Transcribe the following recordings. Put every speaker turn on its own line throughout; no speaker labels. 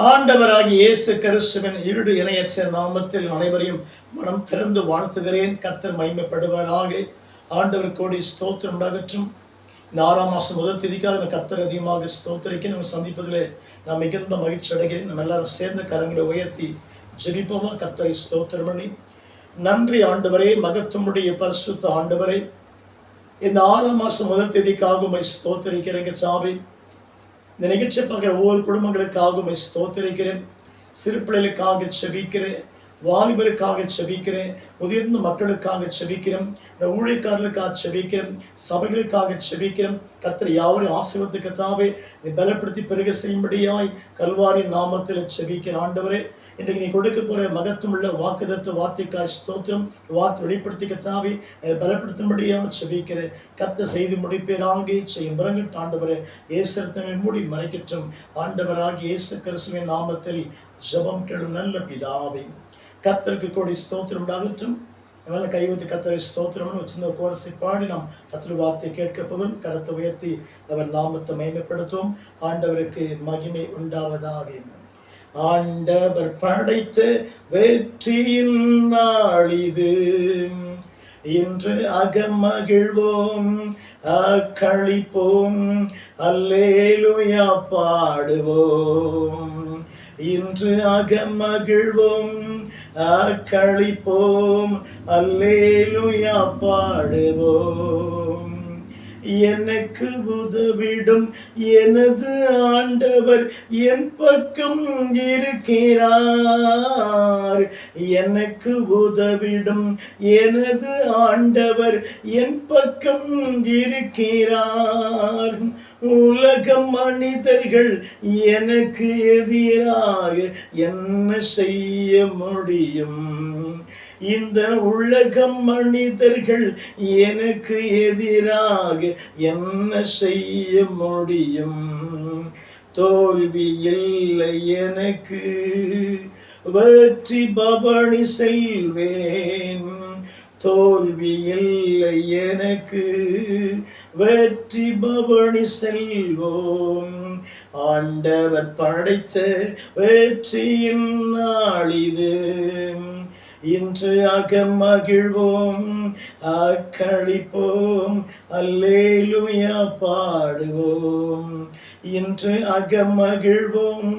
ஆண்டவராகிய இயேசு கிறிஸ்துவின் இருடு இணையற்ற நாமத்தில் அனைவரையும் மனம் திறந்து வாழ்த்துகிறேன். கர்த்தர் மகிமைப்படுவாராக. ஆண்டவர் கோடி ஸ்தோத்திரம் உண்டாகட்டும். இந்த 6ஆம் மாதம் முதல் தேதிக்காக கர்த்தர் அதிகமாக ஸ்தோத்திரிக்க நம்ம சந்திப்பதில் நான் மிகுந்த மகிழ்ச்சி அடைகிறேன். நம்ம எல்லாரும் சேர்ந்து கரங்களை உயர்த்தி ஜெபிப்போமா? கர்த்தரை ஸ்தோத்திரம் பண்ணி, நன்றி ஆண்டவரே, மகத்துவமுடைய பரிசுத்த ஆண்டவரே, இந்த 6ஆம் மாதம் முதல் தேதிக்காக ஸ்தோத்திரிக்கிறேங்க சாமி. இந்த நிகழ்ச்சியை பார்க்குற ஒவ்வொரு குடும்பங்களுக்காகவும் ஸ்தோத்திரிக்கிறேன். சிறு பிள்ளைகளுக்காக செபிக்கிறேன், வாலிபருக்காக செபிக்கிறேன், முதிர்ந்த மக்களுக்காக செபிக்கிறேன், இந்த ஊழியக்காரர்களுக்காக செபிக்கிறேன், சபைகளுக்காக செபிக்கிறேன். கர்த்தர் யாவரையும் ஆசீர்வதிக்கத்தாவே நீ பலப்படுத்தி பெருக செய்யும்படியாய் கல்வாரி நாமத்தில் செபிக்கிறேன். ஆண்டவரே, இன்றைக்கு நீ கொடுக்க போகிற மகத்துவமுள்ள வாக்குதத்த வார்த்தைக்காய் ஸ்தோத்திரம். வார்த்தை வெளிப்படுத்திக்கத்தாவே பலப்படுத்தும்படியாக செபிக்கிறேன். கர்த்தர் செய்து முடிப்பேராக செய்யும் பிறங்கிட்டு ஆண்டவரே இயேசுத்தங்களை மூடி மறைக்கட்டும். ஆண்டவராகி இயேசு கிறிஸ்துவின் நாமத்தில் ஜெபம் கேளும் நல்ல பிதாவே. கர்த்தருக்கு கோடி ஸ்தோத்திரம் உண்டாகட்டும். அதனால கைவிட்டு கர்த்தரை ஸ்தோத்திரம்னு சின்ன கோரஸை பாடி நாம் கர்த்தர் வார்த்தை கேட்க போகும். கரத்தை உயர்த்தி அவர் நாமத்தை மகிமைப்படுத்தும். ஆண்டவருக்கு மகிமை உண்டாவதாக. ஆண்டவர் படைத்த வெற்றியின் நாளிது, இன்று அகமகிழ்வோம், அக்களிப்போம், அல்லேலூயா பாடுவோம். இன்று அகமகிழ்வோம், அக்களிப்போம், அல்லேலூயா பாடுவோம். எனக்கு உதவிடும் எனது ஆண்டவர் என் பக்கம் இருக்கிறார். எனக்கு உதவிடும் எனது ஆண்டவர் என் பக்கம் இருக்கிறார். உலக மனிதர்கள் எனக்கு எதிராக என்ன செய்ய முடியும்? இந்த உலக மனிதர்கள் எனக்கு எதிராக என்ன செய்ய முடியும்? தோல்வி இல்லை எனக்கு, வெற்றி பவனி செல்வேன். தோல்வி இல்லை எனக்கு, வெற்றி பவனி செல்வோம். ஆண்டவர் படைத்த வெற்றியின் நாளிது, இன்று அகமகிழ்வோம், அக்களிப்போம், அல்லேலூயா பாடுவோம். இன்று அகமகிழ்வோம்,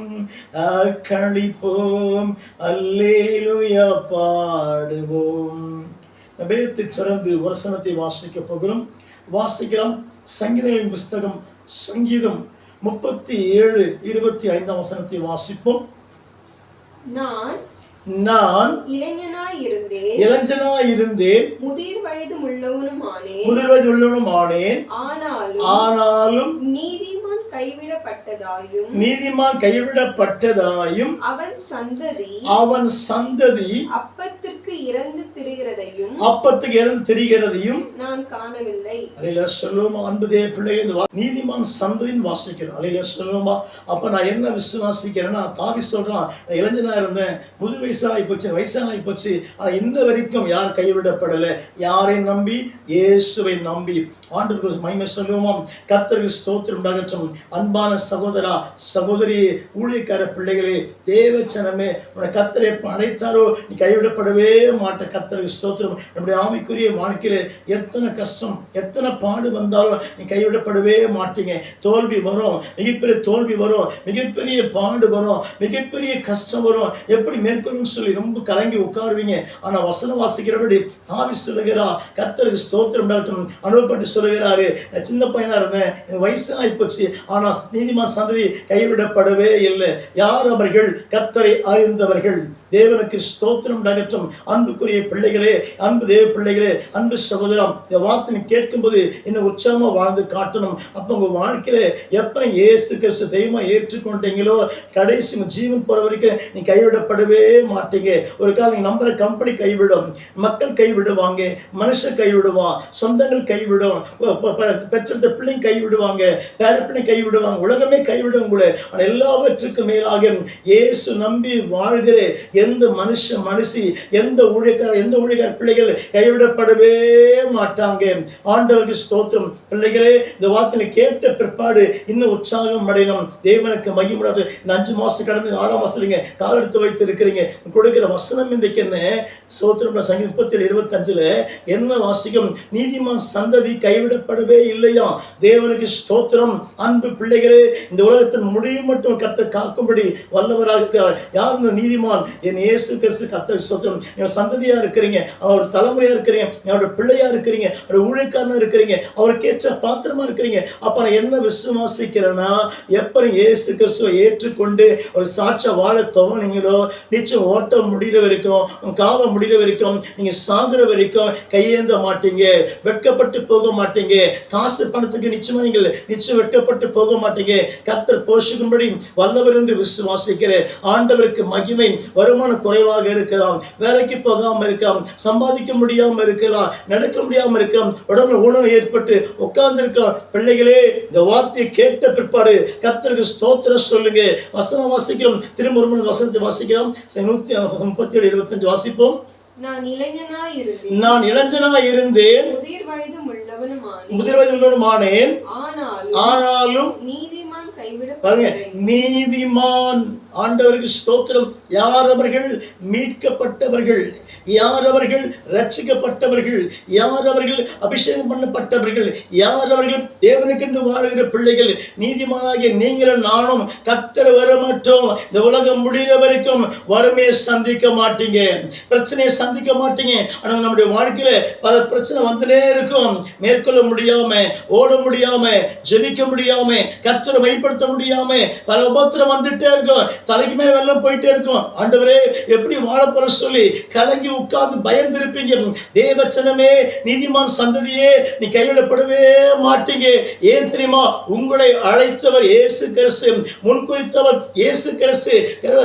அக்களிப்போம், அல்லேலூயா பாடுவோம். வேதத்தை திறந்து வசனத்தை வாசிக்க போகிறோம். வாசிக்கிறோம். சங்கீதங்களின் புஸ்தகம் சங்கீதம் 37:25 வசனத்தை வாசிப்போம். நான் இளைஞனாயிருந்தேன், முதிர் வயது உள்ளவனுமானேன். ஆனாலும் நீதிமான் கைவிடப்பட்டதாயும் அவன் சந்ததி அப்பத்துக்கு இறந்து திரிகிறதையும் நான் காணவில்லை. அல்லேலூயா சொல்லுமா அன்புதே பிள்ளைகள், இந்த நீதிமான் சந்ததியின் வாசிக்கிறோம். அல்லேலூயா சொல்லுமா. அப்ப நான் என்ன விசுவாசிக்கிறேன்னா, தாவி சொல்றான், இளைஞனா இருந்தேன், முதிர் வயசாகி போச்சு, வயசாகி போச்சு, ஆனா இன்ன வரைக்கும் யார் கைவிடப்படலை? யாரை நம்பி? இயேசுவை நம்பி. ஆண்டவருக்கு மகிமை சொல்லுவோம். கர்த்தருக்கு ஸ்தோத்திரம் உண்டாகட்டும். அன்பான சகோதரா, சகோதரி, ஊழியக்கார பிள்ளைகளே, தேவச்சனமே, உன்னை கர்த்தரை அழைத்தாரோ நீ கைவிடப்படவே மாட்ட. கர்த்தருக்கு ஸ்தோத்திரம். நம்முடைய ஆவிக்குரிய வாழ்க்கையில எத்தனை கஷ்டம், எத்தனை பாடு வந்தாலும் நீ கைவிடப்படவே மாட்டீங்க. தோல்வி வரும், மிகப்பெரிய தோல்வி வரும், மிகப்பெரிய பாடு வரும், மிகப்பெரிய கஷ்டம் வரும். எப்படி மேற்கொள்ளும் சொல்லி ரொம்ப கலங்கி உட்காருவீங்க. ஆனா வசனம் வாசிக்கிறபடி ஆவி சொல்லுகிறா, கர்த்தருக்கு ஸ்தோத்திரம் உண்டாகட்டும். அனுபவப்பட்டு சொல்லுகிறாரு, நான் சின்ன பையனா இருந்தேன், எனக்கு வயசு ஆகிப்போச்சு, ஆனா நீதிமான் சந்ததி கைவிடப்படவே இல்லை. யார் அவர்கள்? கர்த்தரை அறிந்தவர்கள். தேவனுக்கு ஸ்தோத்திரம் உண்டாகட்டும். அன்புக்குரிய பிள்ளைகளே, அன்பு தேவ பிள்ளைகளே, அன்பு சகோதரம், இந்த வார்த்தை கேட்கும் போது இன்னும் உற்சாகமா வாழ்ந்து காட்டணும். அப்ப உங்க வாழ்க்கையில எப்ப இயேசு கிறிஸ்து தெய்வமா ஏற்றுக்கொண்டீங்களோ, கடைசி ஜீவன் போற வரைக்கும் நீ கைவிடப்படவே மாட்டீங்க. ஒரு காலம் நீங்க நம்புற கம்பெனி கைவிடும், மக்கள் கைவிடுவாங்க, மனுஷன் கைவிடுவான், சொந்தங்கள் கைவிடும், பெற்றெடுத்த பிள்ளைங்க கைவிடுவாங்க, பேர பிள்ளைங்க கைவிடுவாங்க, உலகமே கைவிடும் கூட. ஆனா எல்லாவற்றுக்கும் மேலாக இயேசு நம்பி வாழ்கிற எந்த மனுஷி, எந்த எந்த ஊழியக்கார பிள்ளைகள் கைவிடப்படவே மாட்டாங்க. ஆண்டவருக்கு ஸ்தோத்திரம். பிள்ளைகளே, இந்த வார்த்தையை கேட்ட பிற்பாடு இன்னும் உற்சாகம் அடையணும். தேவனுக்கு மகிமை. இந்த 5 மாசம் கடந்து 6ஆம் மாசம் நீங்க கால் எடுத்து வைத்து இருக்கிறீங்க. கொடுக்கிற வசனம் இன்றைக்கு என்ன? ஸ்தோத்திரம். சங்கீதம் 37:25 என்ன வாசிக்கும்? நீதிமான் சந்ததி கைவிடப்படவே இல்லையா. தேவனுக்கு ஸ்தோத்திரம். அன்பு பிள்ளைகளே, இந்த உலகத்தின் முடிவு மட்டும் கர்த்தர் காக்கும்படி வல்லவராக இருக்கிறார். யார் இந்த நீதிமான்? என் இயேசு கிறிஸ்து. கர்த்தர் ஸ்தோத்திரம். நீங்க சந்ததியா இருக்கிறீங்க, அவர் தலைமுறையா இருக்கிறீங்க, அவருடைய பிள்ளையா இருக்கிறீங்க, அவருடைய ஊழியக்காரனா இருக்கிறீங்க, அவருக்கு ஏற்ற பாத்திரமா இருக்கிறீங்க. அப்ப நான் என்ன விசுவாசிக்கிறேன்னா, எப்ப இயேசு கிறிஸ்துவை ஏற்றுக்கொண்டு ஒரு சாட்சியா வாழ துவங்கினீங்களோ, நிச்சயம் ஓட்டம் முடிகிற வரைக்கும், காலம் முடிகிற வரைக்கும், நீங்க சாகுற வரைக்கும் கையேந்த மாட்டீங்க, வெட்கப்பட்டு போக மாட்டீங்க. காசு பணத்துக்கு நிச்சயமா நீங்கள் நிச்சயம் வெட்கப்பட்டு போக மாட்டீங்க. கர்த்தர் போஷிக்கும்படி வல்லவர் என்று விசுவாசிக்கிறேன். ஆண்டவருக்கு மகிமை. வருமானம் குறைவாக இருக்கலாம், வேலைக்கு போகாம இருக்கலாம், சம்பாதிக்க முடியாம இருக்கலாம், நடக்க முடியாம இருக்கலாம், உடம்புல உணவு ஏற்பட்டு உட்கார்ந்து இருக்கலாம். பிள்ளைகளே, இந்த வார்த்தையை கேட்ட பிற்பாடு கர்த்தருக்கு ஸ்தோத்திரம் சொல்லுங்க. வசனம் வாசிக்கிறோம். திரும்ப ஒரு வசனத்தை வாசிக்கிறோம். 137:25 வாசிப்போம்.
நான்
இளைஞனாய் இருந்தேன்,
முதிர் வயது உள்ளவனுமானேன்.
ஆனாலும்
நீதிமான்
பாருங்க, நீதிமான். ஆண்டவருக்கு ஸ்தோத்திரம். யார் அவர்கள்? மீட்கப்பட்டவர்கள். யார் அவர்கள்? ரட்சிக்கப்பட்டவர்கள். யார் அவர்கள்? அபிஷேகம் பண்ணப்பட்டவர்கள். யார் அவர்கள்? தேவனுக்கென்று வாழ்கிற பிள்ளைகள். நீதிமானாகிய நீங்களும் நானும் கர்த்தர் வர மாட்டோம். இந்த உலகம் முடிகிற வரைக்கும் வறுமையை சந்திக்க மாட்டீங்க, பிரச்சனையை சந்திக்க மாட்டீங்க. ஆனால் நம்முடைய வாழ்க்கையில பல பிரச்சனை வந்துட்டே இருக்கும். மேற்கொள்ள முடியாம, ஓட முடியாம, ஜெபிக்க முடியாம, கர்த்தரை மைப்படுத்த முடியாம பல உபத்திரம் வந்துட்டே இருக்கும். தலைக்கு மேல வெள்ளம் போயிட்டே இருக்கும். ஆண்டவரே, எப்படி வாழப்போற சொல்லி கலங்கி உட்கார்ந்து பயந்திருப்பீங்க. தேவச்சனமே, நீதிமான் சந்ததியே, நீ கைவிடப்படவே மாட்டீங்க. ஏன் தெரியுமா? உங்களை அழைத்தவர் இயேசு கிறிஸ்து, முன்குறித்தவர் இயேசு கிறிஸ்து.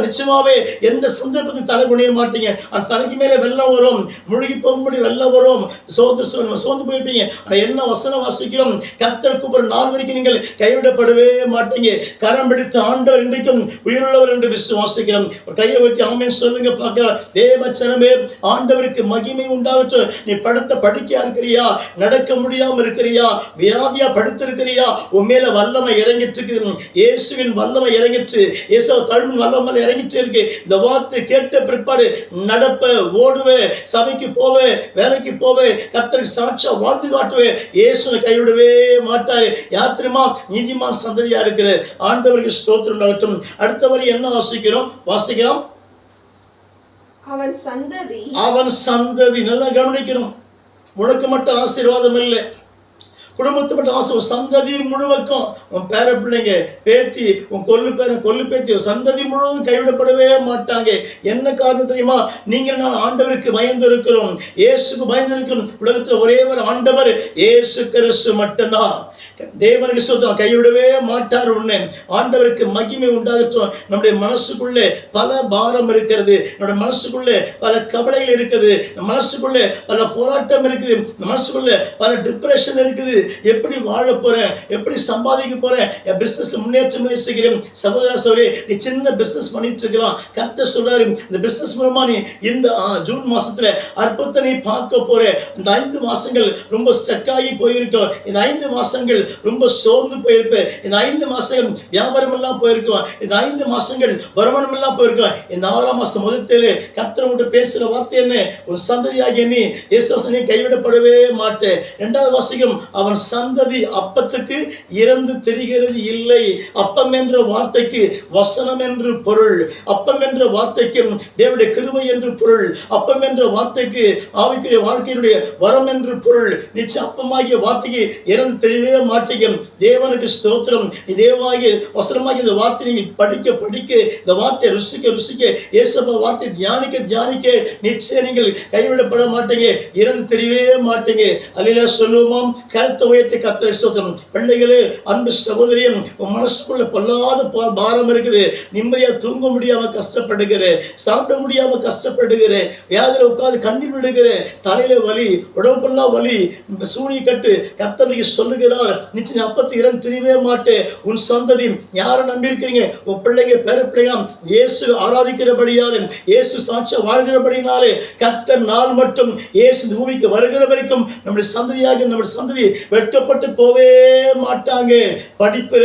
நிச்சயமாவே எந்த சந்தர்ப்பத்தில் தலை குனிய மாட்டீங்க. அந்த தலைக்கு மேல வெள்ளம் வரும், முழுகி போகும்படி வெள்ளம் வரும், சோர்ந்து போயிருப்பீங்க. ஆனா என்ன வசனம் வாசிக்கிறோம்? கர்த்தர் கூப்பிடுற நாள் வரைக்கும் நீங்கள் கைவிடப்படவே மாட்டீங்க. கரம் பிடித்த ஆண்டவர் இன்றைக்கும் உயிருள்ளவர் என்று விசுவாசிக்கிறோம். கையை வச்சு ஆமென் சொல்லுங்க பார்க்கலாம். தேவச்சனமே, ஆண்டவருக்கு மகிமை உண்டாகட்டும். நீ படிக்கையா இருக்கிறியா? நடக்க முடியாம இருக்கிறியா? வியாதியா படுத்திருக்கிறியா? உன் மேல வல்லமை இறங்கிட்டு இருக்கு. இயேசுவின் வல்லமை இறங்கிட்டு, இயேசு தழுவின் வல்லமை இறங்கிட்டு இருக்கு. இந்த வார்த்தை கேட்ட பிற்பாடு நடப்ப, ஓடுவே, சபைக்கு போவே, வேலைக்கு போவே, கர்த்தருக்கு சாட்சியா வாழ்ந்து காட்டுவே. இயேசுவை கைவிடவே மாட்டாரு. யார் தெரியுமா? நீதிமான் சந்ததியா இருக்கிற ஆண்டவருக்கு ஸ்தோத்திரம் உண்டாகட்டும். அடுத்த வரி என்ன வாசிக்கிறோம்? அவன் சந்ததி. நல்லா கவனிக்கணும். உனக்கு மட்டும் ஆசீர்வாதம் இல்லை, குடும்பத்தை மட்டும் ஆசை. சந்ததி முழுவதும், உன் பேர பிள்ளைங்க, பேத்தி, உன் கொல்லு பேத்தி, சந்ததி முழுவதும் கைவிடப்படவே மாட்டாங்க. என்ன காரணம் தெரியுமா? நீங்க நான் ஆண்டவருக்கு பயந்து இருக்கிறோம், இயேசுக்கு பயந்து இருக்கிறோம். உலகத்தில் ஒரே ஒரு ஆண்டவர் இயேசு கிறிஸ்து மட்டும்தான். தேவனுக்கு சொல்றோம், கைவிடவே மாட்டார். ஒண்ணு, ஆண்டவருக்கு மகிமை உண்டாகட்டும். நம்முடைய மனசுக்குள்ளே பல பாரம் இருக்கிறது, நம்முடைய மனசுக்குள்ளே பல கவலைகள் இருக்குது, நம்ம மனசுக்குள்ளே பல போராட்டம் இருக்குது, மனசுக்குள்ளே பல டிப்ரெஷன் இருக்குது. எப்படி வாழ போறேன்? எப்படி சம்பாதிக்க போறேன்? என் பிசினஸ் முன்னேற்றம் செய்கிறேன். சகோதர சகோதரி, நீ சின்ன பிசினஸ் பண்ணிட்டு இருக்கலாம். கர்த்தர் சொல்றாரு, இந்த பிசினஸ் மூலமா நீ இந்த ஜூன் மாசத்துல அற்புதத்தை நீ பார்க்க போற. இந்த 5 மாசங்கள் ரொம்ப ஸ்டக் ஆகி போயிருக்கும். இந்த 5 மாசங்கள் ரொம்ப சோர்ந்து போயிருப்பேன். இந்த 5 மாசங்கள் வியாபாரம் எல்லாம் போயிருக்கும். இந்த 5 மாசங்கள் வருமானம் எல்லாம் போயிருக்கும். இந்த 6ஆம் மாசம் முதல் கர்த்தர் உங்கள்கிட்ட பேசுற வார்த்தை என்ன? ஒரு சந்ததியாகிய நீ இயேசுவை கைவிடப்படவே மாட்டேன். 2வது வாசிக்கும், அவன் சந்ததி அப்பத்துக்கு இறந்து தெரிகிறது இல்லை. அப்பம் என்ற வார்த்தைக்கு வசனம் என்று பொருள். அப்பம் என்ற வார்த்தைக்கு தேவனுடைய கிருபை என்று பொருள். அப்பம் என்ற வார்த்தைக்கு ஆவிக்குரிய வாழ்க்கையினுடைய வரம் என்று பொருள். நிச்சயம் அப்பமாகிய வார்த்தைக்கு இறந்து தெரியவே மாட்டீங்க. தேவனுக்கு ஸ்தோத்திரம். தேவாகிய வசனமாகிய இந்த வார்த்தை நீங்கள் படிக்க இந்த வார்த்தை ருசிக்க இயேசுவ வார்த்தை தியானிக்க நிச்சயம் நீங்கள் கைவிடப்பட மாட்டீங்க, இறந்து தெரியவே மாட்டீங்க. அல்லேலூயா சொல்லுவோம். கருத்தை உயர்த்தி கர்த்தரை ஸ்தோத்திரம். பிள்ளைகளே, அன்பு சகோதரியும், உன் மனசுக்குள்ள பொல்லாத பாரம் இருக்குது. நிம்மதியா தூங்க முடியாம கஷ்டப்படுகிற, சாப்பிட முடியாம கஷ்டப்படுகிற, வியாதியில உட்கார்ந்து கண்ணீர் விடுகிற, தலையில வலி, உடம்புலாம் வலி, சூனி கட்டு. கர்த்தர் சொல்லுகிறா, அவர் நிச்சயம் அப்பத்தை இறந்து திரியவே மாட்டேன். உன் சந்ததி யாரை நம்பி இருக்கிறீங்க? உன் பிள்ளைங்க பேர பிள்ளைங்க இயேசு ஆராதிக்கிறபடியாலும் இயேசு சாட்சியா வாழ்கிறபடினாலே கர்த்தர் நாள் மட்டும் இயேசு பூமிக்கு வருகிற வரைக்கும் நம்முடைய சந்ததியாக நம்முடைய சந்ததி வெட்கப்பட்டு போவே மாட்டாங்க. படிப்பில,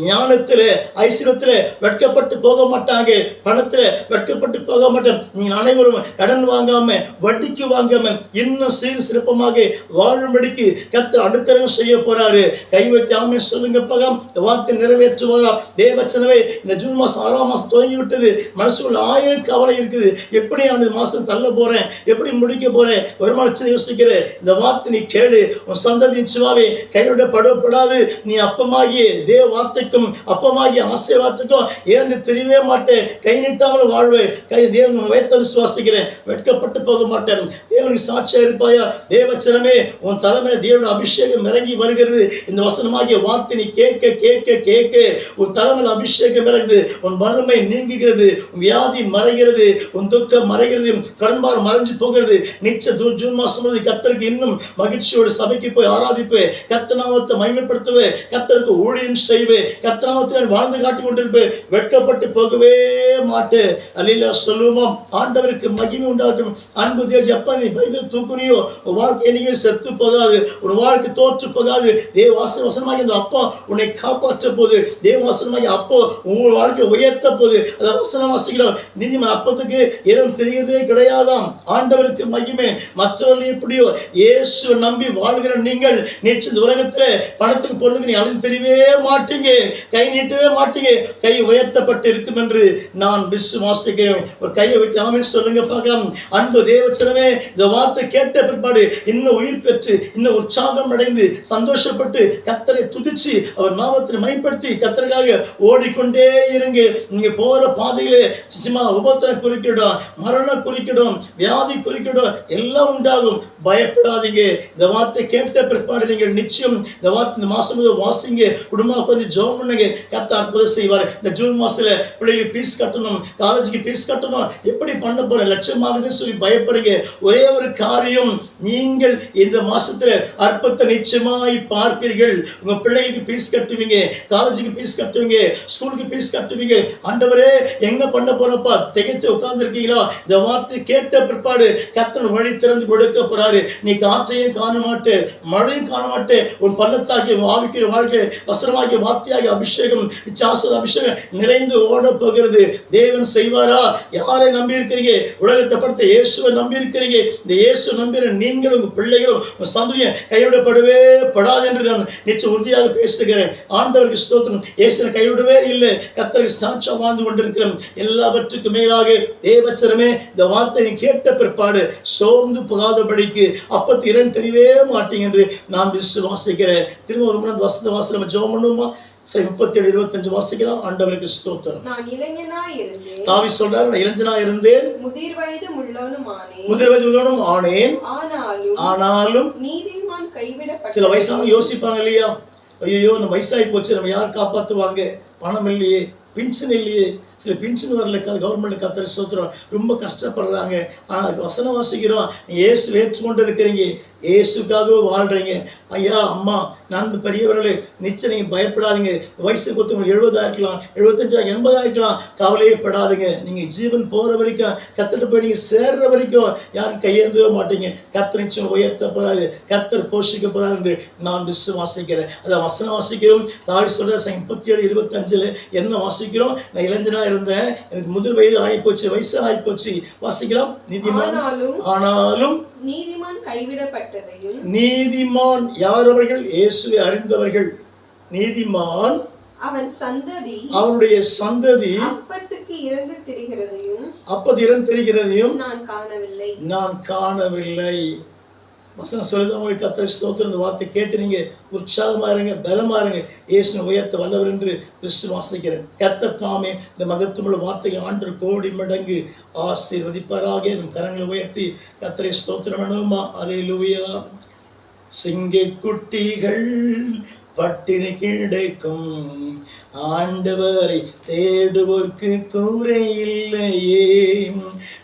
ஞானத்தில, ஐஸ்வர்யத்தில வெட்கப்பட்டு போக மாட்டாங்க. பணத்தில வெட்கப்பட்டு போக மாட்டாங்க. நீங்க அனைவரும் கடன் வாங்காம, வட்டிக்கு வாங்காம இன்னும் சீர் சிறப்பமாக வாழும்படிக்கு கர்த்தர் அனுக்கிரகம் செய்ய போறாரு. கை வைத்து ஆமென் சொல்லுங்க. பகம் வார்த்தை நிறைவேற்றுவாரா? தேவச்சனவே, இந்த ஜூன் மாசம் 6ஆம் மாசம் துவங்கி விட்டது. மனசுக்குள்ள 1000 கவலை இருக்குது. எப்படி அந்த மாசம் தள்ள போறேன், எப்படி முடிக்க போறேன், வருமானத்தை யோசிக்கிறேன். இந்த வார்த்தை நீ கேளு. உன் சந்ததி நிச்சயமாவே கைவிடப்படாது. நீ அப்பமாகிய தேவ வார்த்தைக்கும் அப்பமாகிய ஆசீர்வாதத்துக்கும் இறந்து தெரியவே மாட்டேன். கை நீட்டாமல் வாழ்வேன். தேவன் வைத்த விசுவாசிக்கிறேன். வெட்கப்பட்டு போக மாட்டேன். தேவனுக்கு சாட்சியா இருப்பாயா? தேவச்சனமே, உன் தலைமையில தேவனுடைய அபிஷேகம் இறங்கி வருகிறது. இந்த வசனமாகிய வார்த்தை நீ கேட்க கேட்க கேட்க உன் தலைமையில் அபிஷேகம் இறங்குது. உன் வறுமை நீங்குகிறது, உன் வியாதி மறைகிறது, உன் துக்கம் மறைகிறது, கடன்பார் மறைஞ்சு போகிறது. நிச்சய ஜூன் மாசம் கர்த்தருக்கு இன்னும் மகிழ்ச்சியோடு சபைக்கு போய் ஆராதிப்பு, கர்த்தர் நாமத்தை மகிமைப்படுத்துவே, கர்த்தருக்கு ஊழியம் செய்வே, கர்த்தர் நாமத்தை வாழ்ந்து காட்டி கொண்டிருப்பேன். வெட்கப்பட்டு போகவே மாட்டேன். அல்லேலூயா சொல்லுவோம். ஆண்டவருக்கு மகிமை உண்டாகட்டும். அன்பு தேவ, எப்ப நீ பைபிள் தூக்குனியோ உன் வாழ்க்கை என்னைக்கு செத்து போகாது, உன் வாழ்க்கை தோற்று போகாது. தேவவாசனமாகி இந்த அப்பா உன்னை காப்பாற்ற போது, தேவவாசனமாகி அப்போ உங்கள் வாழ்க்கை உயர்த்த போது. அதை வசனம் வாசிக்கிறோம். நீதிமன்ற அப்பத்துக்கு எதுவும் தெரிகிறதே கிடையாதாம். ஆண்டவருக்கு மகிமை. மற்றவர்கள் எப்படியோ இயேசு நம்பி வாழ்கிற நீங்கள் நிச்சயம் உலகத்துல பணத்துக்கு பொருளுக்கு நீ அழிந்து தெரியவே மாட்டீங்க. கை நீட்டவே மாட்டீங்க. கை உயர்த்தப்பட்டு இருக்கும் என்று நான் விசுவாசிக்கிறேன். ஒரு கையை வைத்து ஆமென் சொல்லுங்க பார்க்கலாம். அன்பு தேவச்சனமே, இந்த வார்த்தை கேட்ட பிற்பாடு இன்னும் உயிர் பெற்று இன்னும் உற்சாகம் அடைந்து சந்தோஷப்பட்டு கர்த்தரை துதிச்சு அவர் நாமத்தை மகிமைப்படுத்தி கர்த்தருக்காக ஓடிக்கொண்டே இருங்க. நீங்க போற பாதையிலே சிசுமா உபத்திரம் குறுக்கிடும், மரணம் குறுக்கிடும், வியாதி குறுக்கிடும், எல்லாம் உண்டாகும். பயப்படாதீங்க. இந்த வார்த்தை கேட்ட பிற்பாடு நீங்கள் நிச்சயம் இந்த வார்த்தை இந்த மாசம் வாசிங்க. குடும்பம் கொஞ்சம் ஜெபம் பண்ணுங்க. கர்த்தர் அற்புதம் செய்வார். இந்த ஜூன் மாசத்துல பிள்ளைகளுக்கு ஃபீஸ் கட்டணும், காலேஜுக்கு ஃபீஸ் கட்டணும், எப்படி பண்ண போறேன், லட்சமாகுதுன்னு சொல்லி பயப்படுறீங்க. ஒரே ஒரு காரியம், நீங்கள் இந்த மாசத்துல அற்புதத்தை நிச்சயமாய் பார்ப்பீர்கள். உங்க பிள்ளைகளுக்கு ஃபீஸ் கட்டுவீங்க, காலேஜுக்கு ஃபீஸ் கட்டுவீங்க, ஸ்கூலுக்கு ஃபீஸ் கட்டுவீங்க. ஆண்டவரே எங்க பண்ண போறப்பா திகைத்து உட்கார்ந்து இருக்கீங்களா? இந்த வார்த்தை கேட்ட பிற்பாடு கர்த்தர் வழி திறந்து கொடுக்க போறாரு. நீ காற்றையும் காண மாட்டே, மழையும் காண மாட்டே. உன் பள்ளத்தாக்கிய ஆவிக்கிற வாழ்க்கை வசனமாகிய வார்த்தையாகிய அபிஷேகம், சாஸ்வத அபிஷேகம் நிறைந்து ஓட போகிறது. தேவன் செய்வாரா? யாரை நம்பி இருக்கிறீங்க? உலகத்தை படுத்த இயேசுவை நம்பி இருக்கிறீங்க. இந்த இயேசு நம்பின நீங்களும் உங்க பிள்ளைகளும் உங்க சந்ததியும் கைவிடப்படவே படாது என்று நான் நிச்சயம் உறுதியாக பேசுகிறேன். ஆண்டவருக்கு ஸ்தோத்திரம். இயேசுவை கைவிடவே இல்லை. கர்த்தருக்கு சாட்சியா வாழ்ந்து கொண்டிருக்கிறோம். எல்லாவற்றுக்கும் மேலாக தேவச்சனமே, இந்த வார்த்தையை கேட்ட பிற்பாடு சோர்ந்து போகாதபடிக்கு அப்பத்தி இறந்து தெரியவே மாட்டீங்க என்று நான் விசுவாசிக்கிறேன். திரும்ப ஒரு முறை வசந்த வாசல ஜெபம் பண்ணுவோமா? 37:25 வாசிக்கலாம். ஆண்டவருக்கு ஸ்தோத்திரம்.
நான் இளைஞனாய் இருந்தேன்.
தாவீது சொல்றார், நான் இளைஞனாய் இருந்தேன்,
முதிர் வயது
உள்ளவனும் ஆனேன். ஆனாலும்
நீதிமான் கைவிடப்பட்டான்.
சில வயசானவங்க யோசிப்பாங்க இல்லையா, ஐயோ நம்ம வயசாகி போச்சு, நம்ம யார் காப்பாத்துவாங்க, பணம் இல்லையே, பென்ஷன் இல்லையே. சில பென்ஷன் வரல, கவர்மெண்ட் கர்த்தர் ஸ்தோத்திரம், ரொம்ப கஷ்டப்படுறாங்க. ஆனால் வசனம் வாசிக்கிறோம், இயேசு ஏற்றுக்கொண்டு இருக்கிறீங்க, இயேசுக்காகவே வாழ்றீங்க. ஐயா அம்மா நண்பு பெரியவர்களே, நிச்சயம் நீங்க பயப்படாதீங்க. வயசுக்கு ஒருத்தவங்க 70 ஆயிருக்கலாம், 75 80 ஆயிருக்கலாம், கவலையே படாதீங்க. நீங்க ஜீவன் போற வரைக்கும் கர்த்தர்ட்ட போய் நீங்க சேர்ற வரைக்கும் யாரும் கையேந்தவே மாட்டீங்க. கர்த்தர் நிச்சயம் உயர்த்த போறாரு, கர்த்தர் போஷிக்க போறாரு என்று நான் விசுவாசிக்கிறேன். அதை வசனம் வாசிக்கிறோம். தாவீது சொல்றார் 37:25 என்ன வாசிக்கிறோம்? நான் இளைஞனா இருந்தேன், எனக்கு முதிர் வயது ஆகிப்போச்சு, வயசு ஆகிப்போச்சு. வாசிக்கலாம். நீதிமான் ஆனாலும்
நீதிமான் கைவிடப்பட்டதையும்.
நீதிமான் யார்? அவர்கள் இயேசுவை அறிந்தவர்கள். நீதிமான்
அவன் சந்ததி, அவனுடைய
சந்ததி
அப்பத்துக்கு இறந்து
தெரிகிறதையும்
நான் காணவில்லை.
வசனம் சொல்லுது உங்களுக்கு. கர்த்தர் ஸ்தோத்திரம். இந்த வார்த்தை கேட்டு நீங்க உற்சாகமா இருங்க, பலமா இருங்க. இயேசுவை உயர்த்த வல்லவர் என்று விசுவாசிக்கிறேன். கர்த்தர் தாமே இந்த மகத்துவமுள்ள வார்த்தைகள் ஆண்டு கோடி மடங்கு ஆசீர்வதிப்பாராக. நம் கரங்களை உயர்த்தி கர்த்தரை ஸ்தோத்திரம் பண்ணுவோமா? அல்லேலூயா. சிங்கக்குட்டிகள் பட்டினி கிடைக்கும், ஆண்டவரை தேடுவோர்க்கு குறை இல்லையே.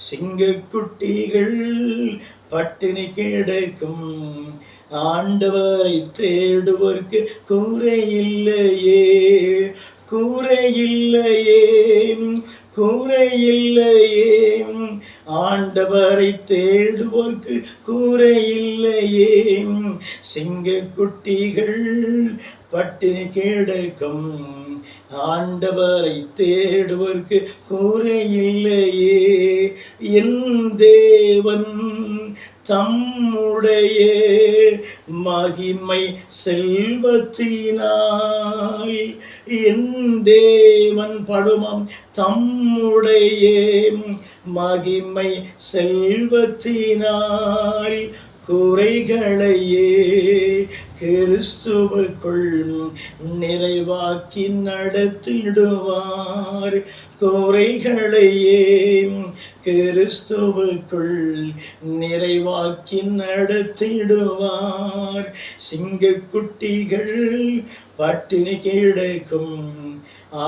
சிங்கக்குட்டிகள் பட்டினி கிடைக்கும், ஆண்டவரை தேடுவோர்க்கு குறையில்லையே, குறையில்லையே, குறையில்லையே. ஆண்டவரை தேடுவோர்க்கு குறையில்லையே. சிங்கக்குட்டிகள் பட்டினி கிடக்கும், ஆண்டவரை தேடுவோர்க்கு குறையில்லையே. என் தேவன் தம்முடைய மகிமை செல்வத்தினால், என் தேவன் படுமம் தம்முடைய மகிமை செல்வத்தினால் குறைகளையே கிறிஸ்துவுக்குள் நிறைவாக்கி நடத்திடுவார். குறைகளையே கிறிஸ்துவுக்குள் நிறைவாக்கி நடத்திடுவார். சிங்கக்குட்டிகள் பட்டினி கிடக்கும்,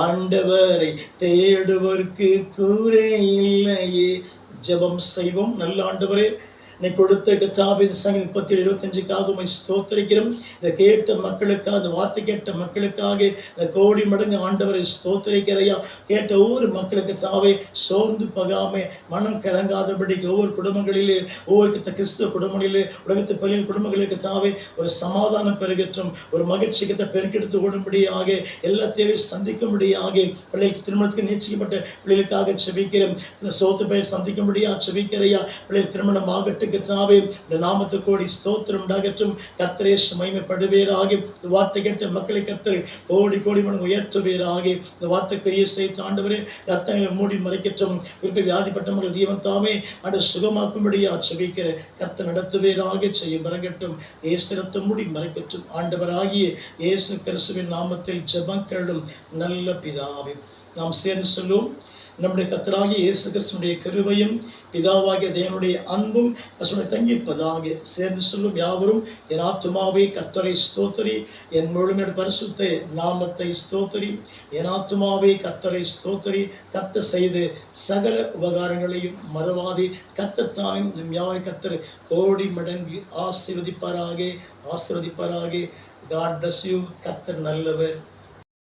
ஆண்டவரை தேடுவோர்க்கு குறையில்லையே. ஜெபம் செய்வோம். நல்ல ஆண்டவரே, நீ கொடுத்த கர்த்தாவே சங்கீதம் 37:25க்காக உம்மை ஸ்தோத்திரிக்கிறோம். இதை கேட்ட மக்களுக்காக, இந்த வார்த்தை கேட்ட மக்களுக்காக இந்த கோடி மடங்கு ஆண்டவரை ஸ்தோத்திரிக்கிறையா. கேட்ட ஒவ்வொரு மக்களுக்கு தாவே சோர்ந்து போகாம மனம் கலங்காதபடிக்கு ஒவ்வொரு குடும்பங்களிலே, ஒவ்வொரு கிறிஸ்துவ குடும்பங்களிலே, உலகத்து பல குடும்பங்களுக்கு தாவே ஒரு சமாதானம் பெருகற்றும், ஒரு மகிழ்ச்சிக்கத்தை பெருக்கெடுத்து ஓடும்படியாக, எல்லா தேவை சந்திக்கும்படியாக, பிள்ளைகளுக்கு திருமணத்துக்கு நிச்சயிக்கப்பட்ட பிள்ளைகளுக்காக செபிக்கிறேன். இந்த சோத்து பெயர் சந்திக்கும்படியாக செபிக்கிறையா. பிள்ளைகள் திருமணம் ஆகட்டும் கர்த்தாவே, இந்த நாமத்துக்கு கோடி ஸ்தோத்திரம் உண்டாகட்டும். கர்த்தரே மகிமைப்படுவீராக. இந்த வார்த்தை கேட்ட மக்களை கர்த்தர் கோடி கோடி மடங்கு உயர்த்துவீராக. இந்த வார்த்தை பெரிய செய்த ஆண்டவரே, ரத்தங்களை மூடி மறைக்கட்டும். குறிப்பிட்ட வியாதிப்பட்ட மக்கள் தீவன் தாமே அன்று சுகமாக்கும்படியா செபிக்கிற கர்த்தர் நடத்துவீராக. செய்ய மறக்கட்டும். இயேசு ரத்தம் மூடி மறைக்கட்டும். ஆண்டவராகிய இயேசு கிறிஸ்துவின் நாமத்தில் ஜெபம் கேளும் நல்ல பிதாவே. நாம் சேர்ந்து சொல்லுவோம். நம்முடைய கர்த்தராகிய இயேசு கிறிஸ்துவினுடைய கிருபையும் பிதாவாகிய தேவனுடைய அன்பும் பசுமை தங்கியிருப்பதாக. சேர்ந்து சொல்லும் யாவரும், என் ஆத்துமாவே கர்த்தரை ஸ்தோத்திரி, என் முழுமையோட பரிசுத்த நாமத்தை ஸ்தோத்திரி. என் ஆத்துமாவே கர்த்தரை ஸ்தோத்திரி, கர்த்தர் செய்து சகல உபகாரங்களையும் மறவாதே. கர்த்தர் தாமே யாவை கர்த்தர் கோடி மடங்கு ஆசீர்வதிப்பாராக, ஆசீர்வதிப்பாராக. God bless you. கர்த்தர் நல்லவர்.